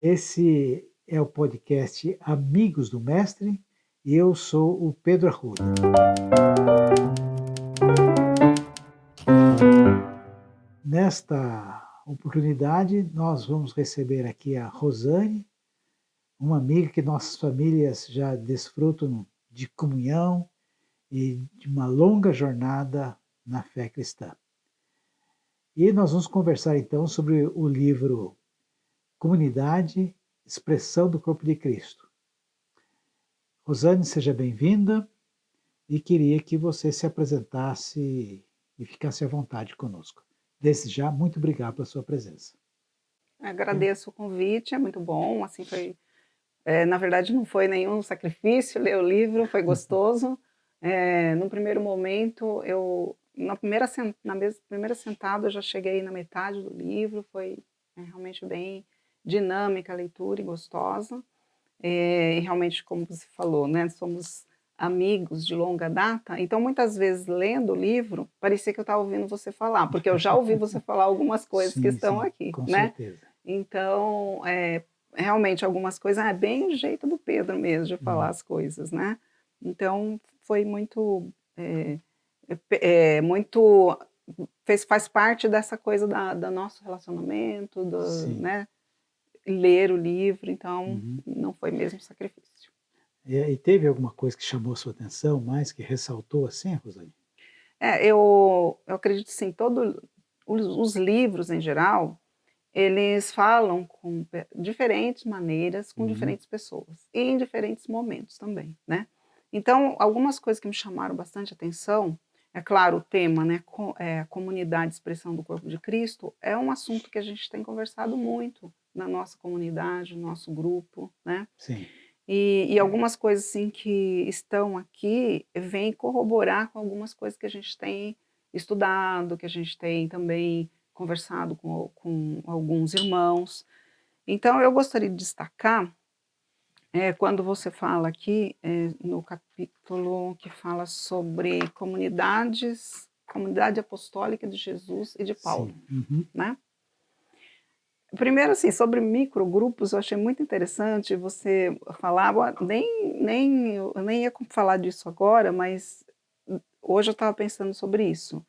Esse é o podcast Amigos do Mestre e eu sou o Pedro Arruda. Nesta oportunidade, nós vamos receber aqui a Rosane, uma amiga que nossas famílias já desfrutam de comunhão e de uma longa jornada na fé cristã. E nós vamos conversar então sobre o livro Comunidade, Expressão do Corpo de Cristo. Rosane, seja bem-vinda e queria que você se apresentasse e ficasse à vontade conosco. Desde já, muito obrigado pela sua presença. Agradeço o convite, é muito bom, assim foi, na verdade não foi nenhum sacrifício ler o livro, foi gostoso. No primeiro momento, na primeira sentada eu já cheguei na metade do livro, foi realmente bem dinâmica a leitura e gostosa. E realmente, como você falou, né, somos amigos de longa data, então muitas vezes lendo o livro, parecia que eu estava ouvindo você falar, porque eu já ouvi você falar algumas coisas que Sim, estão sim, aqui, com né? certeza. Então, realmente algumas coisas, é bem o jeito do Pedro mesmo de falar as coisas, né? Então, foi muito, muito, faz parte dessa coisa do nosso relacionamento, Sim. né? Ler o livro, então Uhum. não foi mesmo sacrifício. E teve alguma coisa que chamou a sua atenção mais, que ressaltou assim, Rosane? Eu acredito sim, todos os livros em geral, eles falam com diferentes maneiras, com Uhum. diferentes pessoas, e em diferentes momentos também, né. Então, algumas coisas que me chamaram bastante atenção, é claro, o tema, né, comunidade, expressão do corpo de Cristo, é um assunto que a gente tem conversado muito na nossa comunidade, no nosso grupo, né. Sim. E algumas coisas, assim, que estão aqui, vêm corroborar com algumas coisas que a gente tem estudado, que a gente tem também conversado com alguns irmãos. Então eu gostaria de destacar, quando você fala aqui, no capítulo que fala sobre comunidade apostólica de Jesus e de Paulo, Sim. Uhum. né. Primeiro, assim, sobre microgrupos, eu achei muito interessante você falar, eu nem ia falar disso agora, mas hoje eu estava pensando sobre isso.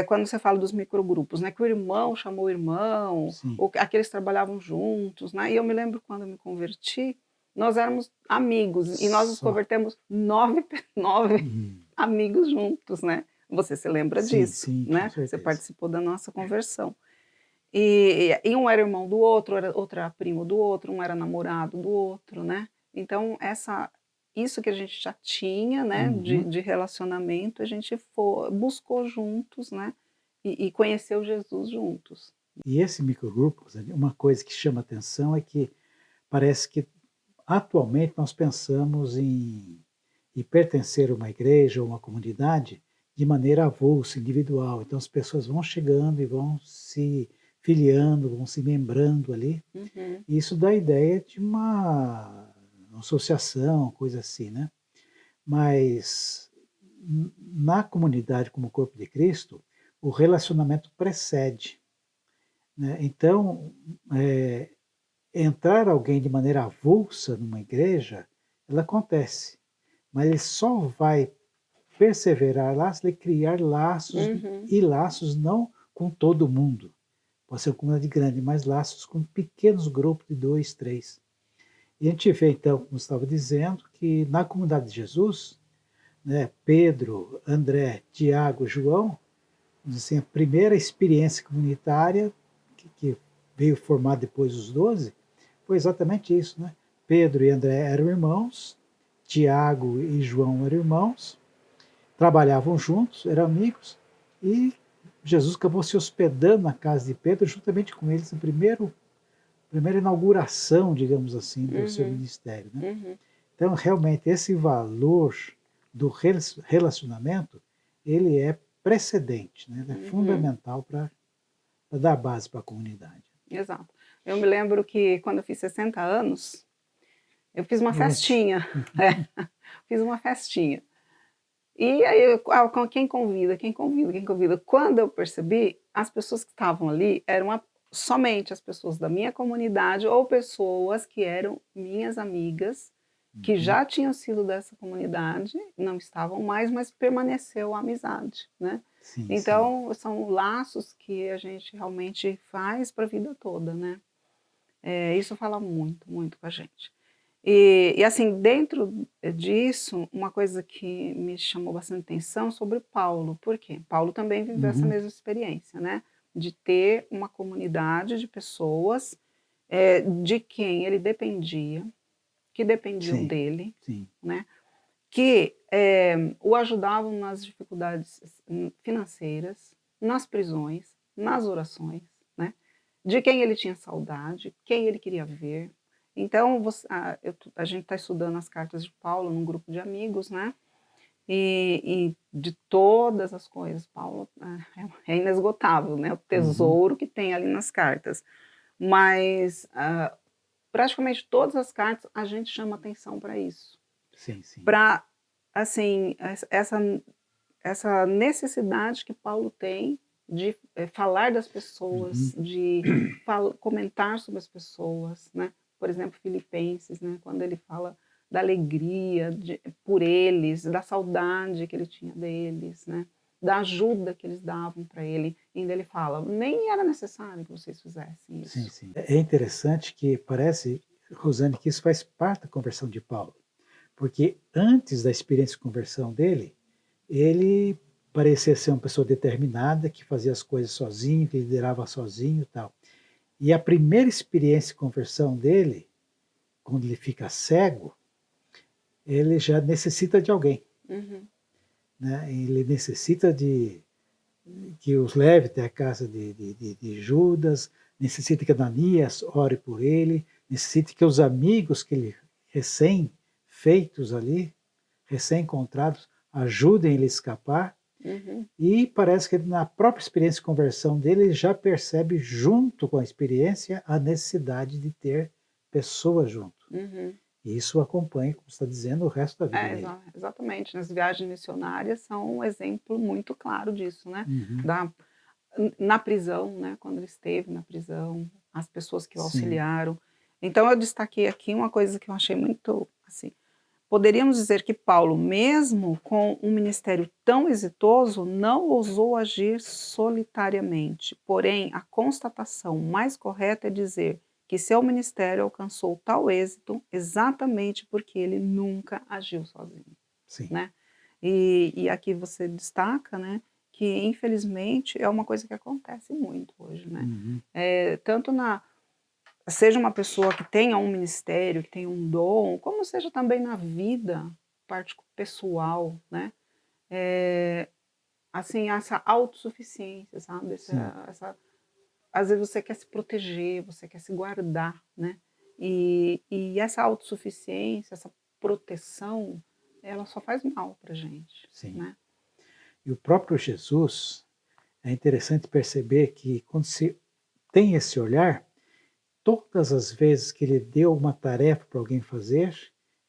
Quando você fala dos microgrupos, né, que o irmão chamou o irmão, Sim. ou que aqueles trabalhavam juntos, né, e eu me lembro quando eu me converti, nós éramos amigos, e nós nos Só. convertemos nove Uhum. amigos juntos, né. Você se lembra Sim, disso, sim, com né, você certeza. participou da nossa conversão. E um era irmão do outro, outro era primo do outro, um era namorado do outro, né. Então isso que a gente já tinha, né, de Uhum. de relacionamento, a gente buscou juntos, né, e conheceu Jesus juntos. E esse microgrupo, Rosane, uma coisa que chama atenção é que parece que atualmente nós pensamos em pertencer a uma igreja ou uma comunidade de maneira avulsa, individual. Então as pessoas vão chegando e vão se filiando, vão se membrando ali. Uhum, E isso dá a ideia de uma associação, coisa assim, né? Mas na comunidade como o corpo de Cristo, o relacionamento precede, né? Então, é, entrar alguém de maneira avulsa numa igreja, ela acontece, mas ele só vai perseverar lá se ele criar laços, uhum, e laços não com todo mundo. Pode ser uma comunidade grande, mas laços com pequenos grupos de 2, 3. E a gente vê, então, como estava dizendo, que na comunidade de Jesus, né, Pedro, André, Tiago, João, assim, a primeira experiência comunitária que veio formar depois os 12, foi exatamente isso, né? Pedro e André eram irmãos, Tiago e João eram irmãos, trabalhavam juntos, eram amigos, e Jesus acabou se hospedando na casa de Pedro, juntamente com eles, na primeira inauguração, digamos assim, do seu uhum, ministério, né? uhum, Então, realmente, esse valor do relacionamento, ele é precedente, né? Ele é uhum, fundamental para dar base para a comunidade. exato. Eu me lembro que quando eu fiz 60 anos, eu fiz uma Gente, festinha, fiz uma festinha. E aí, quem convida, quem convida, quem convida. Quando eu percebi, as pessoas que estavam ali eram somente as pessoas da minha comunidade ou pessoas que eram minhas amigas, que Uhum. já tinham sido dessa comunidade, não estavam mais, mas permaneceu a amizade, né. Sim, sim. Então, são laços que a gente realmente faz para a vida toda, né. Isso fala muito, muito com a gente. E assim, dentro disso, uma coisa que me chamou bastante atenção sobre Paulo, por quê? Paulo também viveu essa Uhum. mesma experiência, né, de ter uma comunidade de pessoas, de quem ele dependia, que dependiam Sim, dele, sim. né, que, o ajudavam nas dificuldades financeiras, nas prisões, nas orações, né, de quem ele tinha saudade, quem ele queria ver. Então a gente está estudando as cartas de Paulo num grupo de amigos, né, e de todas as coisas, Paulo, é inesgotável, né, o Uhum. tesouro que tem ali nas cartas. Mas, praticamente todas as cartas a gente chama atenção para isso. Sim, sim. Para, assim, essa necessidade que Paulo tem de, falar das pessoas, Uhum. de comentar sobre as pessoas, né. Por exemplo, Filipenses, né, quando ele fala da alegria por eles, da saudade que ele tinha deles, né, da ajuda que eles davam para ele, ainda ele fala: "Nem era necessário que vocês fizessem Sim, isso". sim. É interessante que parece, Rosane, que isso faz parte da conversão de Paulo, porque antes da experiência de conversão dele, ele parecia ser uma pessoa determinada, que fazia as coisas sozinho, que liderava sozinho e tal. E a primeira experiência de conversão dele, quando ele fica cego, ele já necessita de alguém, Uhum, né? Ele necessita de que os leve até a casa de Judas, necessita que Ananias ore por ele, necessita que os amigos que ele recém-feitos ali, recém-encontrados, ajudem ele a escapar. uhum, E parece que na própria experiência de conversão dele, ele já percebe, junto com a experiência, a necessidade de ter pessoas junto. uhum. E isso acompanha, como você está dizendo, o resto da vida dele. Exatamente, nas viagens missionárias são um exemplo muito claro disso, né, Uhum. da na prisão, né, quando ele esteve na prisão, as pessoas que o Sim, auxiliaram. Então eu destaquei aqui uma coisa que eu achei muito, assim, poderíamos dizer que Paulo, mesmo com um ministério tão exitoso, não ousou agir solitariamente, porém a constatação mais correta é dizer que seu ministério alcançou tal êxito exatamente porque ele nunca agiu sozinho, sim. né. E aqui você destaca, né, que infelizmente é uma coisa que acontece muito hoje, né. Uhum. Tanto na seja uma pessoa que tenha um ministério, que tenha um dom, como seja também na vida pessoal, né, assim, essa autossuficiência, sabe, Sim, às vezes você quer se proteger, você quer se guardar, né, e essa autossuficiência, essa proteção, ela só faz mal pra gente, sim. né. E o próprio Jesus, é interessante perceber que quando se tem esse olhar, todas as vezes que ele deu uma tarefa para alguém fazer,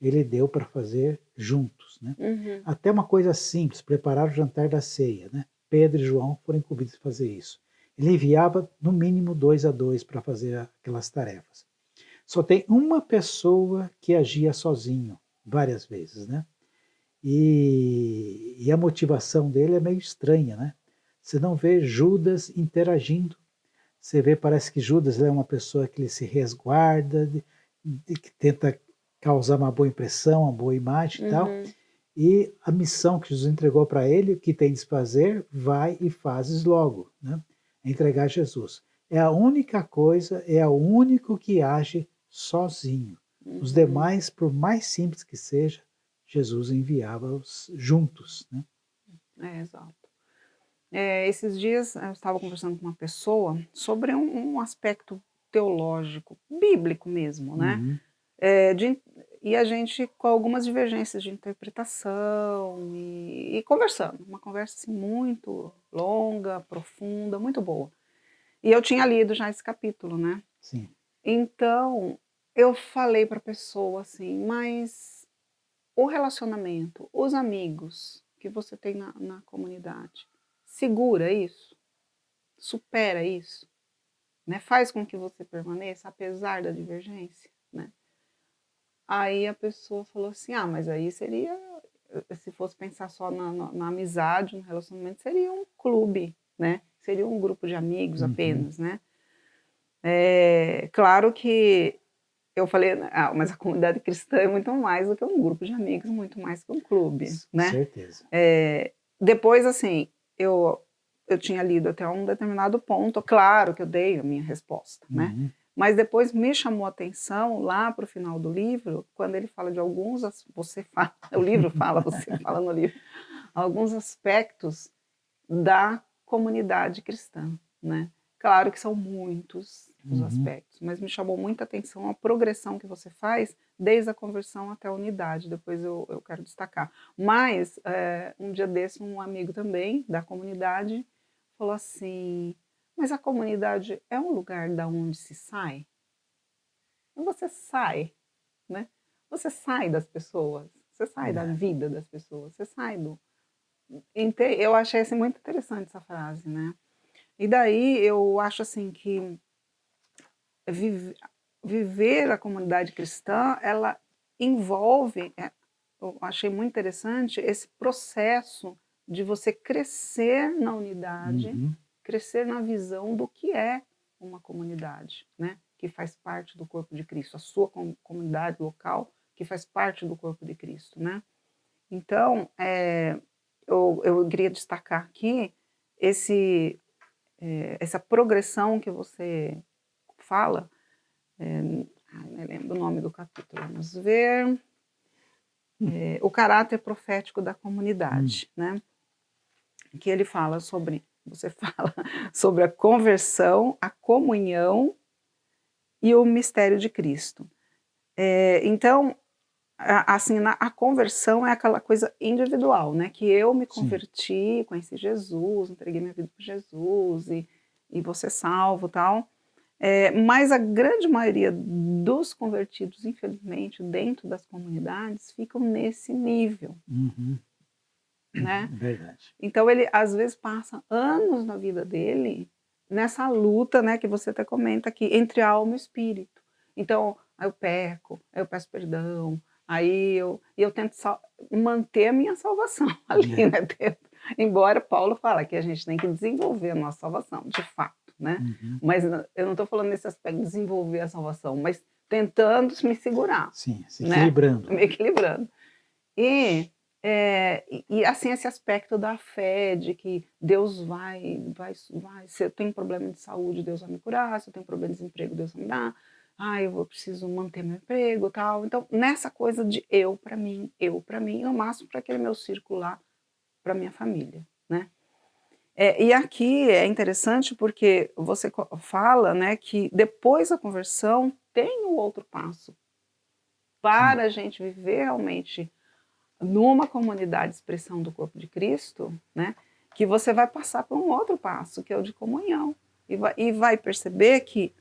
ele deu para fazer juntos, né? Uhum, Até uma coisa simples, preparar o jantar da ceia, né? Pedro e João foram incumbidos de fazer isso. Ele enviava no mínimo 2 a 2 para fazer aquelas tarefas. Só tem uma pessoa que agia sozinho, várias vezes, né? E a motivação dele é meio estranha, né? Você não vê Judas interagindo. Você vê, parece que Judas é uma pessoa que ele se resguarda, que tenta causar uma boa impressão, uma boa imagem e tal. uhum. E a missão que Jesus entregou para ele, o que tem de fazer, vai e fazes logo, né? É entregar Jesus. É a única coisa, é o único que age sozinho. Os Uhum. demais, por mais simples que seja, Jesus enviava-os juntos, né? Exato. Esses dias eu estava conversando com uma pessoa sobre um aspecto teológico, bíblico mesmo, né, Uhum. de e a gente com algumas divergências de interpretação e conversando, uma conversa, assim, muito longa, profunda, muito boa. E eu tinha lido já esse capítulo, né. Sim, Então, eu falei para a pessoa assim: "Mas o relacionamento, os amigos que você tem na comunidade, segura isso? Supera isso?", né? Faz com que você permaneça apesar da divergência, né? Aí a pessoa falou assim, mas aí seria, se fosse pensar só na amizade, no relacionamento, seria um clube, né? Seria um grupo de amigos apenas, né? Claro que eu falei, mas a comunidade cristã é muito mais do que um grupo de amigos, muito mais que um clube, né? Certeza. Depois, assim, eu tinha lido até um determinado ponto, claro que eu dei a minha resposta, né? Mas depois me chamou a atenção, lá para o final do livro, quando ele fala de alguns, você fala, o livro fala, você fala no livro, alguns aspectos da comunidade cristã, né? Claro que são muitos os aspectos, mas me chamou muita atenção a progressão que você faz desde a conversão até a unidade, depois eu quero destacar. Mas, um dia desse, um amigo também da comunidade falou assim, mas a comunidade é um lugar da onde se sai? E você sai, né? Você sai das pessoas, você sai da vida das pessoas, você sai do... Eu achei assim, muito interessante essa frase, né? E daí eu acho assim que viver a comunidade cristã, ela envolve, eu achei muito interessante esse processo de você crescer na unidade, crescer na visão do que é uma comunidade, né? Que faz parte do corpo de Cristo, a sua comunidade local, que faz parte do corpo de Cristo, né? Então, eu queria destacar aqui essa progressão que você fala, não lembro o nome do capítulo, vamos ver, o caráter profético da comunidade, né? Que ele fala sobre, você fala sobre a conversão, a comunhão e o mistério de Cristo. Então, assim, a conversão é aquela coisa individual, né? Que eu me converti, conheci Jesus, entreguei minha vida para Jesus e vou ser salvo e tal. Mas a grande maioria dos convertidos, infelizmente, dentro das comunidades, ficam nesse nível. Né? Verdade. Então ele às vezes passa anos na vida dele nessa luta, né, que você até comenta aqui, entre alma e espírito. Então, aí eu peco, aí eu peço perdão, aí eu tento manter a minha salvação ali, né, dentro. Embora Paulo fala que a gente tem que desenvolver a nossa salvação, de fato, né? Mas eu não estou falando nesse aspecto de desenvolver a salvação, mas tentando me segurar. Sim, se né? equilibrando. Me equilibrando. E assim, esse aspecto da fé, de que Deus se eu tenho problema de saúde, Deus vai me curar, se eu tenho problema de desemprego, Deus vai me dar, eu preciso manter meu emprego e tal. Então, nessa coisa de eu para mim, eu máximo para aquele meu círculo lá, para minha família, né? E aqui é interessante porque você fala, né, que depois da conversão tem o outro passo para a gente viver realmente numa comunidade de expressão do corpo de Cristo, né, que você vai passar por um outro passo, que é o de comunhão. E vai perceber que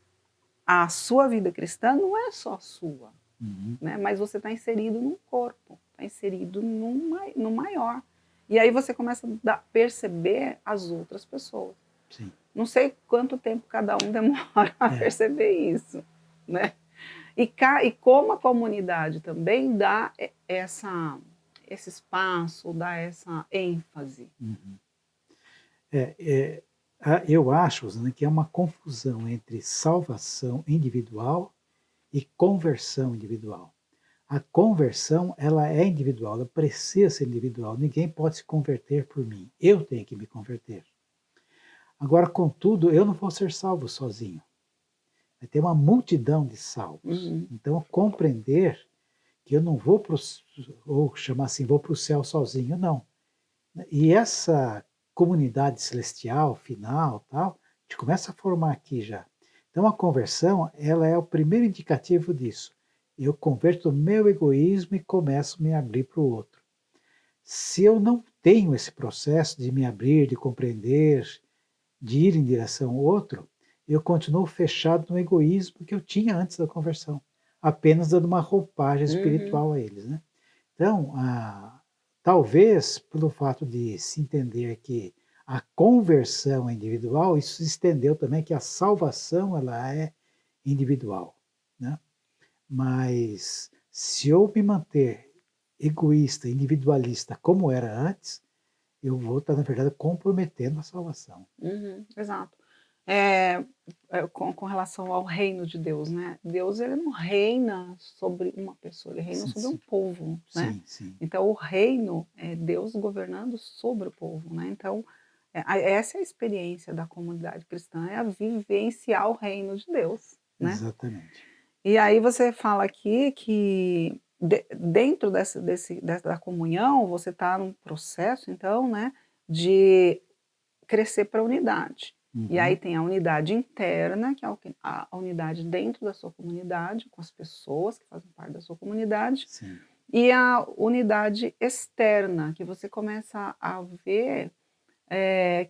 a sua vida cristã não é só sua, né, mas você está inserido num corpo, está inserido num maior. E aí você começa a perceber as outras pessoas. Sim. Não sei quanto tempo cada um demora a perceber isso, né? E como a comunidade também dá esse espaço, dá essa ênfase. Eu acho, Rosana, que é uma confusão entre salvação individual e conversão individual. A conversão, ela é individual, ela precisa ser individual. Ninguém pode se converter por mim. Eu tenho que me converter. Agora, contudo, eu não vou ser salvo sozinho. Vai ter uma multidão de salvos. Então, compreender que eu não vou para ou chamar assim, vou para o céu sozinho, não. E essa comunidade celestial, final, tal, a gente começa a formar aqui já. Então, a conversão, ela é o primeiro indicativo disso. Eu converto o meu egoísmo e começo a me abrir para o outro. Se eu não tenho esse processo de me abrir, de compreender, de ir em direção ao outro, eu continuo fechado no egoísmo que eu tinha antes da conversão, apenas dando uma roupagem espiritual a eles, né? Então, talvez pelo fato de se entender que a conversão é individual, isso se estendeu também que a salvação ela é individual, né? Mas se eu me manter egoísta, individualista como era antes, eu vou estar, na verdade, comprometendo a salvação. Exato. Com relação ao reino de Deus, né? Deus ele não reina sobre uma pessoa, ele reina Sim, sobre um sim, povo, né? sim, sim. Então o reino é Deus governando sobre o povo, né? Então essa é a experiência da comunidade cristã, é a vivenciar o reino de Deus, né? Exatamente. E aí você fala aqui que dentro da comunhão você está num processo, então, né, de crescer para a unidade. E aí Uhum, tem a unidade interna, que é a unidade dentro da sua comunidade, com as pessoas que fazem parte da sua comunidade, sim. e a unidade externa, que você começa a ver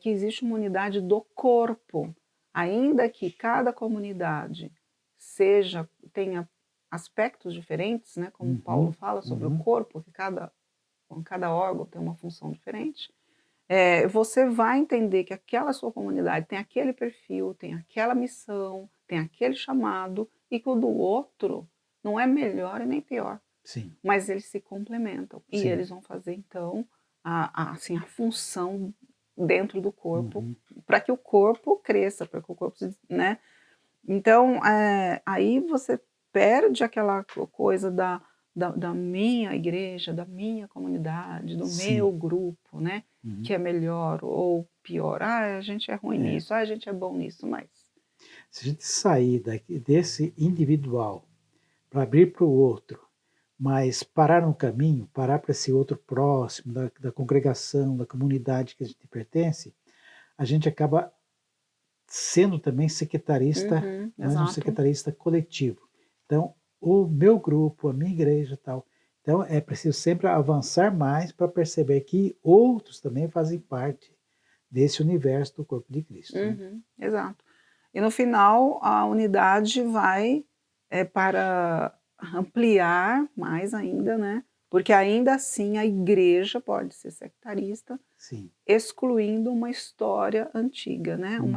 que existe uma unidade do corpo, ainda que cada comunidade tenha aspectos diferentes, né, como Paulo Uhum, fala sobre o uhum, corpo, que cada órgão tem uma função diferente, você vai entender que aquela sua comunidade tem aquele perfil, tem aquela missão, tem aquele chamado, e que o do outro não é melhor e nem pior, sim, mas eles se complementam. E sim. eles vão fazer, então, assim, a função dentro do corpo, Uhum, para que o corpo cresça, para que o corpo, né? Então, aí você perde aquela coisa da minha igreja, da minha comunidade, do meu sim. grupo, né? Uhum. Que é melhor ou pior. Ah, a gente é ruim É. nisso, ah, a gente é bom nisso, mas. Se a gente sair desse individual para abrir para o outro, mas parar no caminho, parar para esse outro próximo, da congregação, da comunidade que a gente pertence, a gente acaba sendo também secretarista, mas um Exato. secretarista coletivo. Então, o meu grupo, a minha igreja tal. Então, é preciso sempre avançar mais para perceber que outros também fazem parte desse universo do corpo de Cristo. Né? Exato. E no final, a unidade vai para ampliar mais ainda, né? Porque ainda assim a igreja pode ser sectarista, Sim. excluindo uma história antiga, né? Uhum.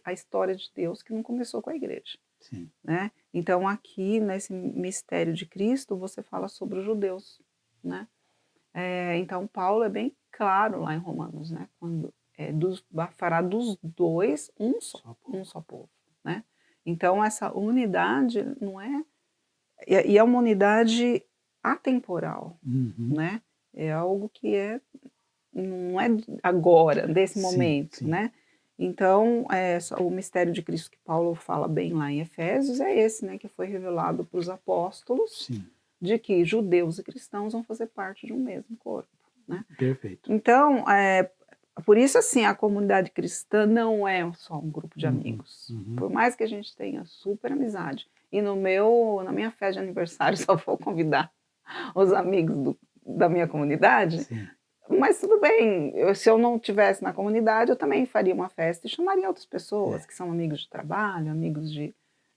A história de Deus que não começou com a igreja, Sim. né? Então aqui nesse mistério de Cristo você fala sobre os judeus, né? Então Paulo é bem claro lá em Romanos, né? Quando fará dos dois Só um povo. só povo, né? Então essa unidade não é e é uma unidade atemporal, Uhum. né? É algo que não é agora, desse Sim, momento, sim, né? Então, o mistério de Cristo que Paulo fala bem lá em Efésios é esse, né? Que foi revelado para os apóstolos, sim. de que judeus e cristãos vão fazer parte de um mesmo corpo, né? Perfeito. Então, por isso, assim, a comunidade cristã não é só um grupo de Uhum. amigos. Uhum. Por mais que a gente tenha super amizade, e na minha festa de aniversário só vou convidar os amigos da minha comunidade, Sim, mas tudo bem, se eu não tivesse na comunidade, eu também faria uma festa e chamaria outras pessoas, é. que são amigos de trabalho, amigos de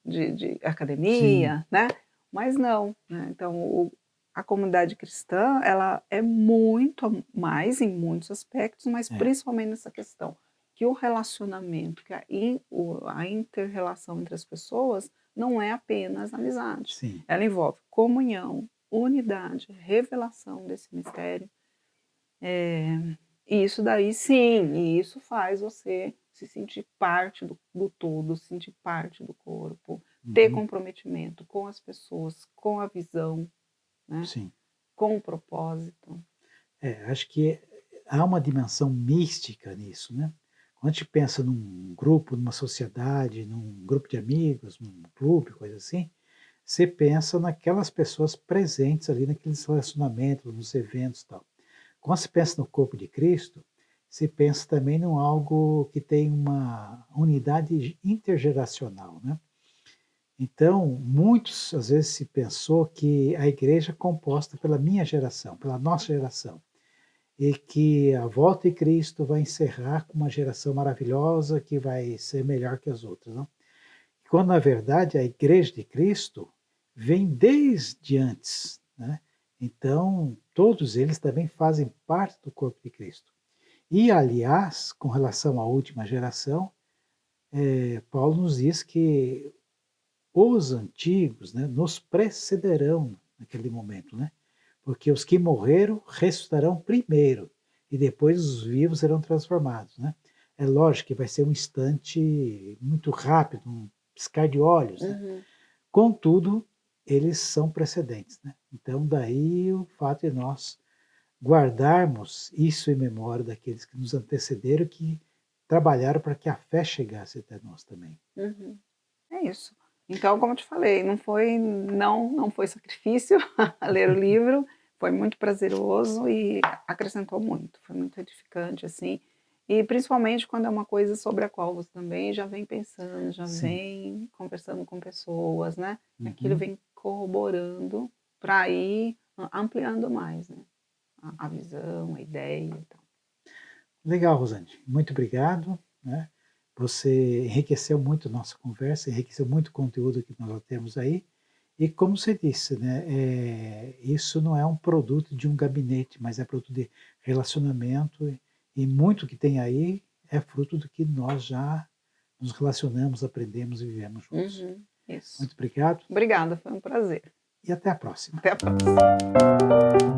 Sim, academia, né? Mas não, né? Então, a comunidade cristã, ela é muito mais em muitos aspectos, mas é. principalmente nessa questão, que o relacionamento, que a inter-relação entre as pessoas não é apenas amizade. Sim. Ela envolve comunhão, unidade, revelação desse mistério, e isso daí sim, e isso faz você se sentir parte do todo, se sentir parte do corpo, ter Uhum. comprometimento com as pessoas, com a visão, né? Sim. Com o propósito. Acho que há uma dimensão mística nisso, né? Quando a gente pensa num grupo, numa sociedade, num grupo de amigos, num clube, coisa assim, você pensa naquelas pessoas presentes ali naqueles relacionamentos, nos eventos e tal. Quando se pensa no corpo de Cristo, se pensa também em algo que tem uma unidade intergeracional, né? Então, muitos, às vezes, se pensou que a igreja é composta pela minha geração, pela nossa geração, e que a volta de Cristo vai encerrar com uma geração maravilhosa que vai ser melhor que as outras, não? Quando, na verdade, a igreja de Cristo vem desde antes, né? Então, todos eles também fazem parte do corpo de Cristo. E, aliás, com relação à última geração, Paulo nos diz que os antigos, né, nos precederão naquele momento, né? Porque os que morreram ressuscitarão primeiro, e depois os vivos serão transformados, né? É lógico que vai ser um instante muito rápido, um piscar de olhos, né? Uhum. Contudo, eles são precedentes, né? Então, daí o fato de nós guardarmos isso em memória daqueles que nos antecederam, que trabalharam para que a fé chegasse até nós também. Uhum. É isso. Então, como eu te falei, não foi sacrifício ler o livro, foi muito prazeroso e acrescentou muito, foi muito edificante, assim, e principalmente quando é uma coisa sobre a qual você também já vem pensando, já Sim. vem conversando com pessoas, né, aquilo Uhum. vem corroborando para ir ampliando mais, né, a visão, a ideia e tal. Legal, Rosane. Muito obrigado, né? Você enriqueceu muito a nossa conversa, enriqueceu muito o conteúdo que nós já temos aí. E como você disse, né, isso não é um produto de um gabinete, mas é produto de relacionamento, e muito que tem aí é fruto do que nós já nos relacionamos, aprendemos e vivemos juntos. Uhum, isso. Muito obrigado Obrigada, foi um prazer. e até a próxima. Até a próxima.